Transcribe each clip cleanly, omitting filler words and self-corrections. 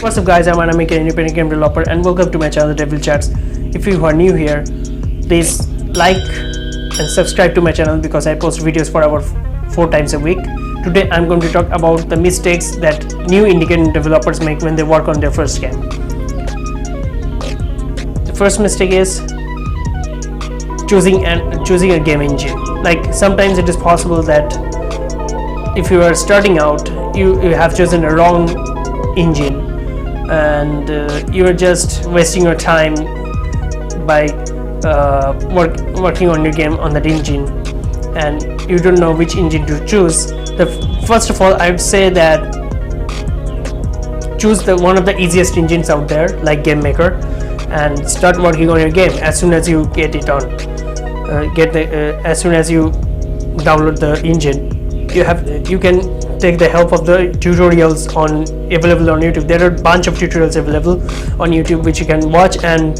What's up guys, I'm Anamik, an independent game developer, and welcome to my channel Devil Chats. If you are new here, please like and subscribe to my channel because I post videos for about 4 times a week. Today I'm going to talk about the mistakes that new indie game developers make when they work on their first game. The first mistake is choosing a game engine. Like sometimes it is possible that if you are starting out, you have chosen a wrong engine and you are just wasting your time by working on your game on that engine, and you don't know which engine to choose. First of all, I would say that choose one of the easiest engines out there, like Game Maker, and start working on your game as soon as you get it on. As soon as you download the engine, you can take the help of the tutorials available on YouTube. There are a bunch of tutorials available on YouTube which you can watch and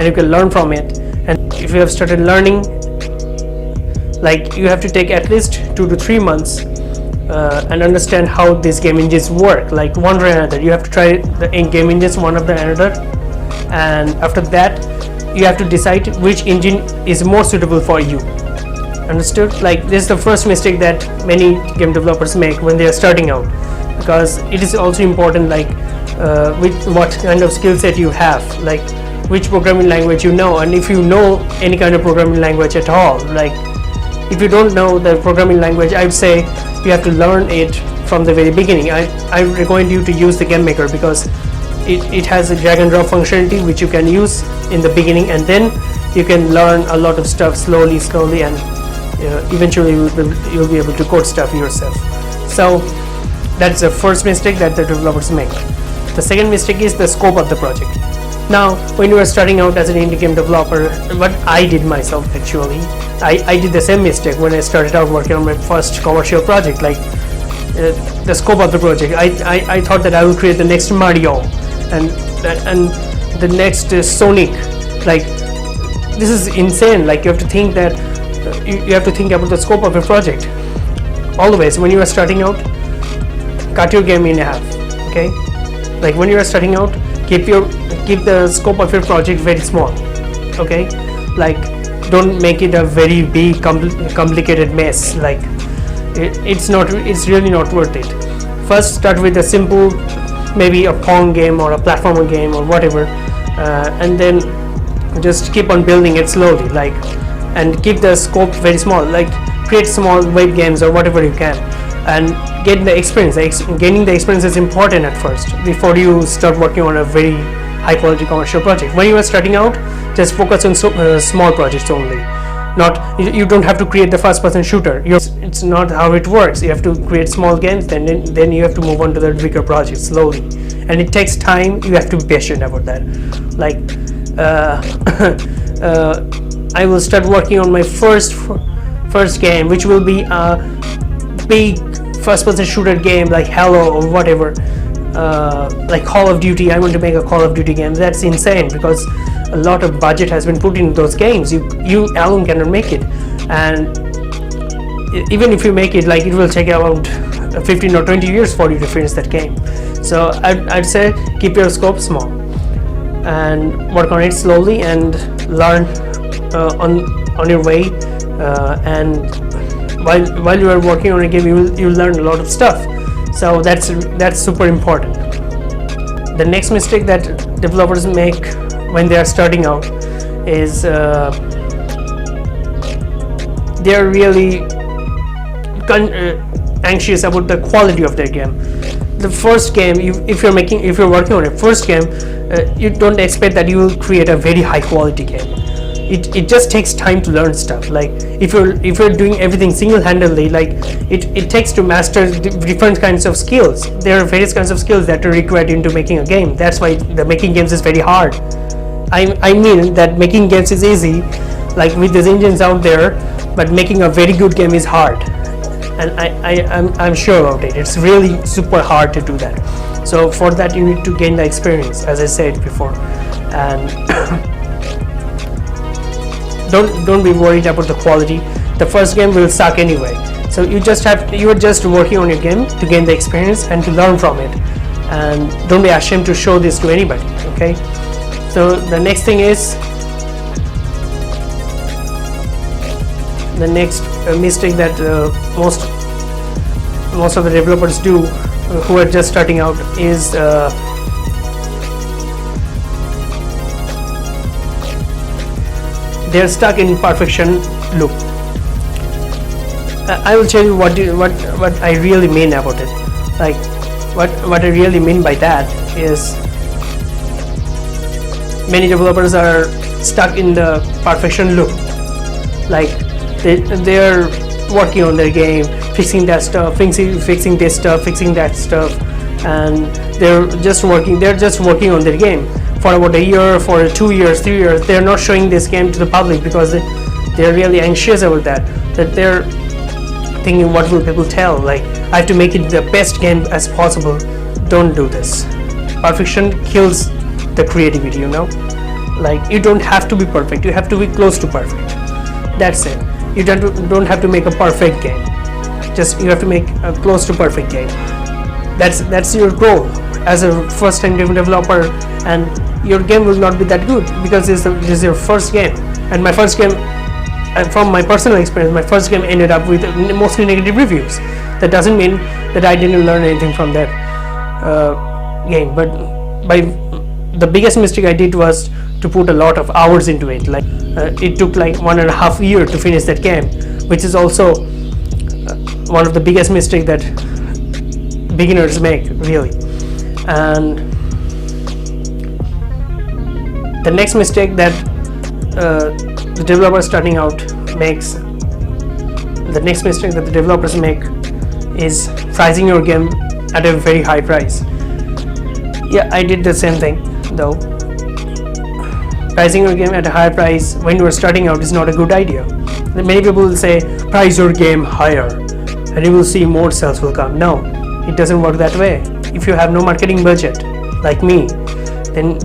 you can learn from it. And if you have started learning, like you have to take at least 2 to 3 months and understand how these game engines work, like one or another. You have to try the game engines one after another, and after that you have to decide which engine is more suitable for you. Understood? Like this is the first mistake that many game developers make when they are starting out, because it is also important, like what kind of skill set you have, like which programming language you know, and if you know any kind of programming language at all. Like if you don't know the programming language, I would say you have to learn it from the very beginning. I recommend you to use the Game Maker because it has a drag and drop functionality which you can use in the beginning, and then you can learn a lot of stuff slowly, and eventually you'll be able to code stuff yourself. So that's the first mistake that the developers make. The second mistake is the scope of the project. Now, when you are starting out as an indie game developer, what I did myself actually, I did the same mistake when I started out working on my first commercial project. Like the scope of the project, I thought that I will create the next Mario and the next Sonic. Like this is insane. Like you have to think that you have to think about the scope of your project. Always when you are starting out, cut your game in half. Okay, like when you are starting out, keep the scope of your project very small. Okay, like don't make it a very big complicated mess. Like it's really not worth it. First start with a simple, maybe a Pong game or a platformer game or whatever, and then just keep on building it slowly, like, and keep the scope very small. Like create small web games or whatever you can, and get the experience. Gaining the experience is important at first before you start working on a very high quality commercial project. When you are starting out, just focus on small projects only. You don't have to create the first person shooter. It's not how it works. You have to create small games, then you have to move on to the bigger projects slowly, and it takes time. You have to be patient about that. Like I will start working on my first game, which will be a big first-person shooter game like Halo or whatever, like Call of Duty. I want to make a Call of Duty game. That's insane because a lot of budget has been put into those games. You alone cannot make it, and even if you make it, like it will take about 15 or 20 years for you to finish that game. So I'd say keep your scope small and work on it slowly and learn on your way, and while you are working on a game, you will learn a lot of stuff. So that's super important. The next mistake that developers make when they are starting out is they are really anxious about the quality of their game. The first game, if you're working on a first game, you don't expect that you will create a very high quality game. It just takes time to learn stuff. Like if you're doing everything single-handedly, like it takes to master different kinds of skills. There are various kinds of skills that are required into making a game. That's why the making games is very hard. I mean that making games is easy, like with these engines out there, but making a very good game is hard, and I'm sure about it. It's really super hard to do that. So for that you need to gain the experience, as I said before, and don't be worried about the quality. The first game will suck anyway, So you are just working on your game to gain the experience and to learn from it, and don't be ashamed to show this to anybody. Okay, so the next thing is the next mistake that most of the developers do who are just starting out is they're stuck in perfection loop. I will tell you what I really mean about it. Like what I really mean by that is many developers are stuck in the perfection loop. Like they're working on their game, fixing that stuff, fixing this stuff, fixing that stuff, and they're just working on their game for about a year, for 2 years, 3 years. They're not showing this game to the public because they're really anxious about that they're thinking, what will people tell? Like, I have to make it the best game as possible. Don't do this. Perfection kills the creativity, you know. Like, you don't have to be perfect, you have to be close to perfect. That's it. You don't have to make a perfect game, just you have to make a close to perfect game. That's your goal as a first time developer, and your game will not be that good because this is your first game. And my first game, and from my personal experience, my first game ended up with mostly negative reviews. That doesn't mean that I didn't learn anything from that game, but the biggest mistake I did was to put a lot of hours into it. Like it took like 1.5 years to finish that game, which is also one of the biggest mistakes that beginners make, really. And the next mistake that the developers starting out makes, the next mistake that the developers make is pricing your game at a very high price. Yeah, I did the same thing though. Pricing your game at a higher price when you are starting out is not a good idea. Many people will say price your game higher and you will see more sales will come. No, it doesn't work that way. If you have no marketing budget like me, then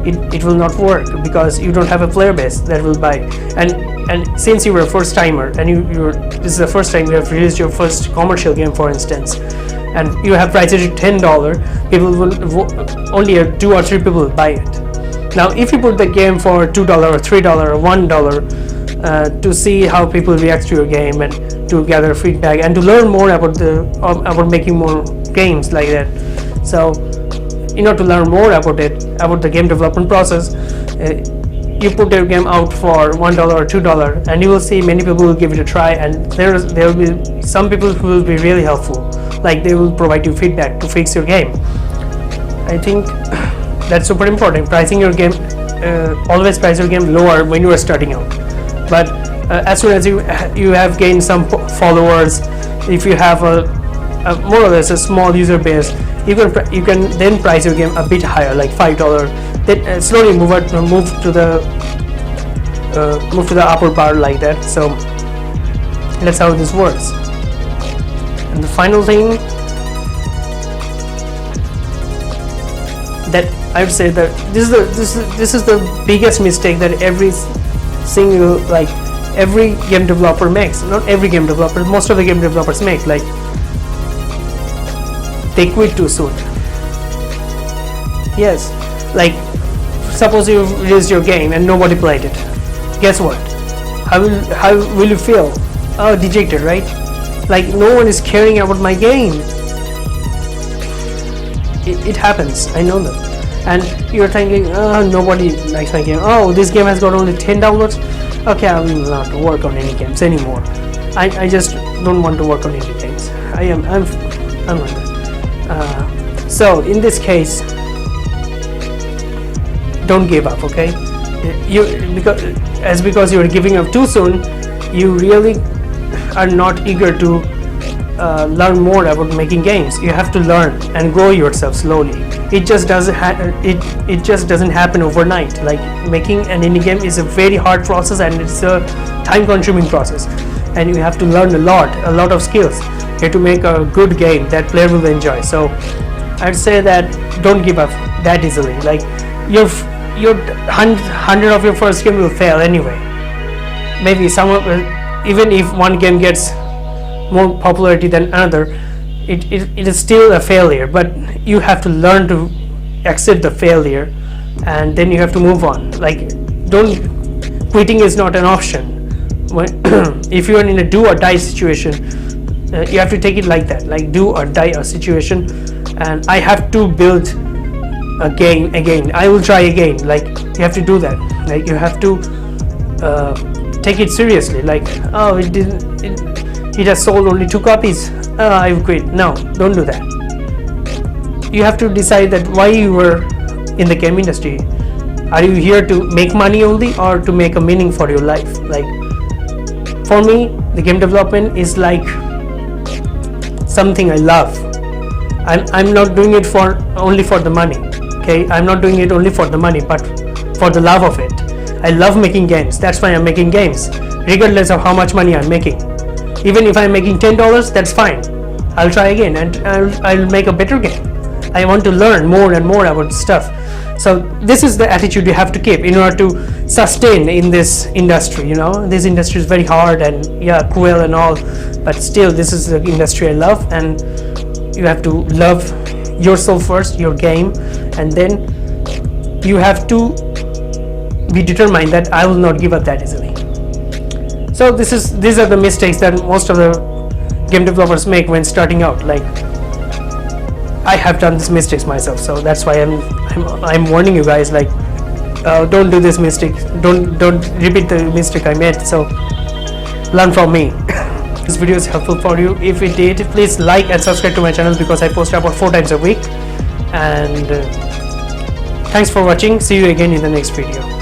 it will not work because you don't have a player base that will buy. And since you were a first timer and this is the first time you have released your first commercial game, for instance, and you have priced it to $10, people will only 2 or 3 people buy it. Now if you put the game for $2 or $3 or $1 to see how people react to your game and to gather feedback and to learn more about making more games like that. So in order to learn more about the game development process, you put your game out for $1 or $2 and you will see many people will give it a try, and there will be some people who will be really helpful, like they will provide you feedback to fix your game. I think that's super important. Pricing your game, always price your game lower when you are starting out, but as soon as you have gained some followers, if you have a more or less a small user base, you can then price your game a bit higher, like $5. Then slowly move to the upper bar like that. So that's how this works. And the final thing that I would say that this is the biggest mistake that every game developer makes. Not every game developer, most of the game developers make. Like, they quit too soon. Yes, like suppose you released your game and nobody played it. Guess what? How will you feel? Oh, dejected, right? Like, no one is caring about my game. It happens, I know that. And you're thinking, oh, nobody likes my game. Oh, this game has got only 10 downloads. Okay, I will not work on any games anymore. I just don't want to work on any games. I'm like that. So in this case, don't give up, okay? Because you are giving up too soon, you really are not eager to learn more about making games. You have to learn and grow yourself slowly. It just doesn't happen overnight. Like, making an indie game is a very hard process, and it's a time-consuming process, and you have to learn a lot of skills here to make a good game that player will enjoy. So I'd say that don't give up that easily. Like, your 100 of your first game will fail anyway. Maybe even if one game gets more popularity than another, it is still a failure, but you have to learn to accept the failure, and then you have to move on. Like, don't, quitting is not an option. If you are in a do or die situation, you have to take it like that, like do or die a situation, and I have to build again, I will try again. Like, you have to do that. Like, you have to take it seriously. Like, oh, it has sold only 2 copies, I quit. No, don't do that. You have to decide that why you were in the game industry. Are you here to make money only, or to make a meaning for your life? Like, for me, the game development is like something I love. I'm not doing it only for the money. Okay, I'm not doing it only for the money, but for the love of it. I love making games. That's why I'm making games, regardless of how much money I'm making. Even if I'm making $10, that's fine. I'll try again, and I'll make a better game. I want to learn more and more about stuff. So this is the attitude you have to keep in order to sustain in this industry. You know, this industry is very hard and cruel and all, but still, this is the industry I love, and you have to love yourself first, your game, and then you have to be determined that I will not give up that easily. So these are the mistakes that most of the game developers make when starting out. Like, I have done these mistakes myself, so that's why I'm warning you guys. Like, don't do this mistake. Don't repeat the mistake I made. So learn from me. This video is helpful for you. If it did, please like and subscribe to my channel, because I post about 4 times a week. And thanks for watching. See you again in the next video.